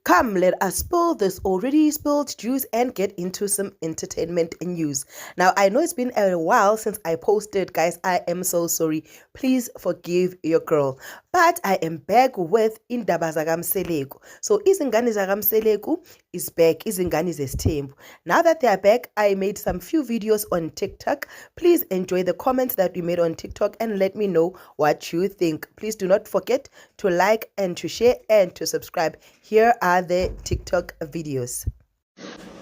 Come, let us spill this already spilled juice and get into some entertainment news. Now, I know it's been a while since I posted, guys. I am so sorry. Please forgive your girl. But I am back with Indaba zakamSeleku. So, Izingane zakamSeleku is back. Izingane zesithembu. Now that they are back, I made some few videos on TikTok. Please enjoy the comments that we made on TikTok and let me know what you think. Please do not forget to like and to share and to subscribe. Here are the TikTok videos.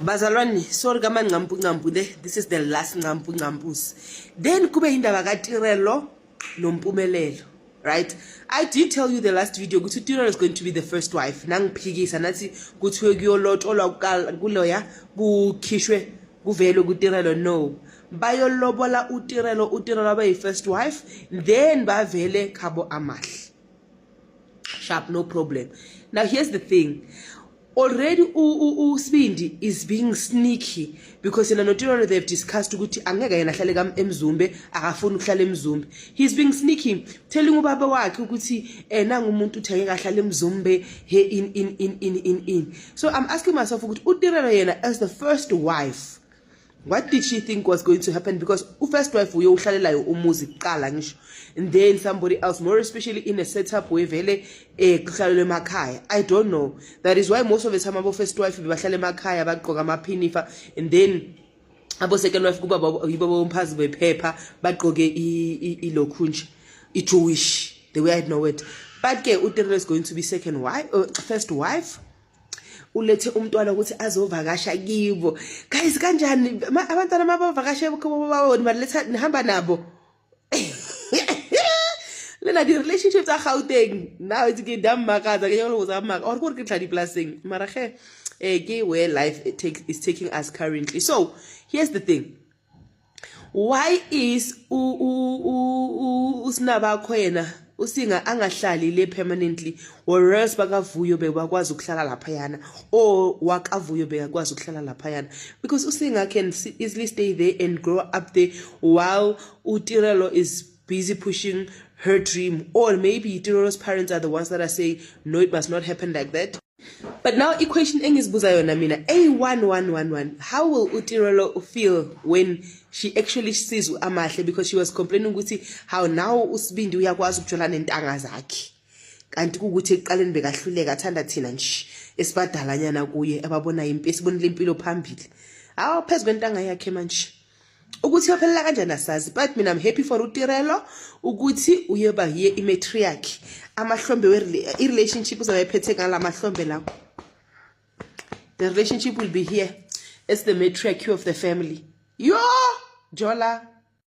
Bazalwane, sorry kama ngampu le. This is the last ngampu. Then kube indaba kaTirelo noMpumelelo, right? I did tell you the last video ukuthi Tirelo is going to be the first wife. Nangiphikisa nathi kuthiwe kuyolotsholwa kuloya kukhishwe kuvelo kuTirelo. No. Bayolobola uTirelo abe first wife, then bavele Khabo Amahle. Sharp, no problem. Now here's the thing. Already Sibindi is being sneaky because in Tirelo they've discussed ukuthi angeke yena ahlale eMzumbe akafuni ukuhlala eMzumbe. He's being sneaky, telling ubaba wakhe ukuthi nangu umuntu uthenge kahlala eMzumbe in. So I'm asking myself ukuthi uTirelo yena as the first wife, what did she think was going to happen? Because first wife uyohlalela umuzi kuqala ngisho, and then somebody else, more especially in a setup where vele kuhlalelwe emakhaya. I don't know. That is why most of the time abo first wife bahlala emakhaya bagqoka amaphinifa, and then abo second wife kuba yibo bomphazi bephepha bagqoke ilokhunje Jewish, the way I know it. But ke uTirelo is going to be second wife, first wife. Ulethe umntwana ukuthi azovakasha kibo. Guys, kanjani abantwana mabavakashe baboni baletha nihamba nabo? Lena the relationship tsa Gauteng now it's get dam makaza ke yolo za maka or ke tladi plasing mara ke where life is taking us currently. So here's the thing. Why is uSinaba khona usinga angahlali le permanently, whereas bakavuyo bekwazi ukuhlala lapha yana, or wakavuyo bekwazi ukuhlala lapha yana? Because usinga can easily stay there and grow up there while uTirelo is busy pushing her dream, or maybe Tirelo's parents are the ones that are saying no, it must not happen like that. But now equation engizibuza yona mina, A1111, how will uTirelo feel when she actually sees Amahle? Because she was complaining ukuthi how now uSibindi uyakwazi ukujola nentanga zakhe, kanti ukuthi eqaleni bekahluleka athanda thina nje esibadalanyana kuye ababona impilo esibonile impilo phambili phezulu kwentanga yakhe manje ukuthi yaphelela kanjani asazi. But mina I'm happy for uTirelo ukuthi uyeba here imatriarch, amahlombe relationship uzabephethe ngala mahlombe lawo. The relationship will be here as the matriarch of the family. Yo, Jola.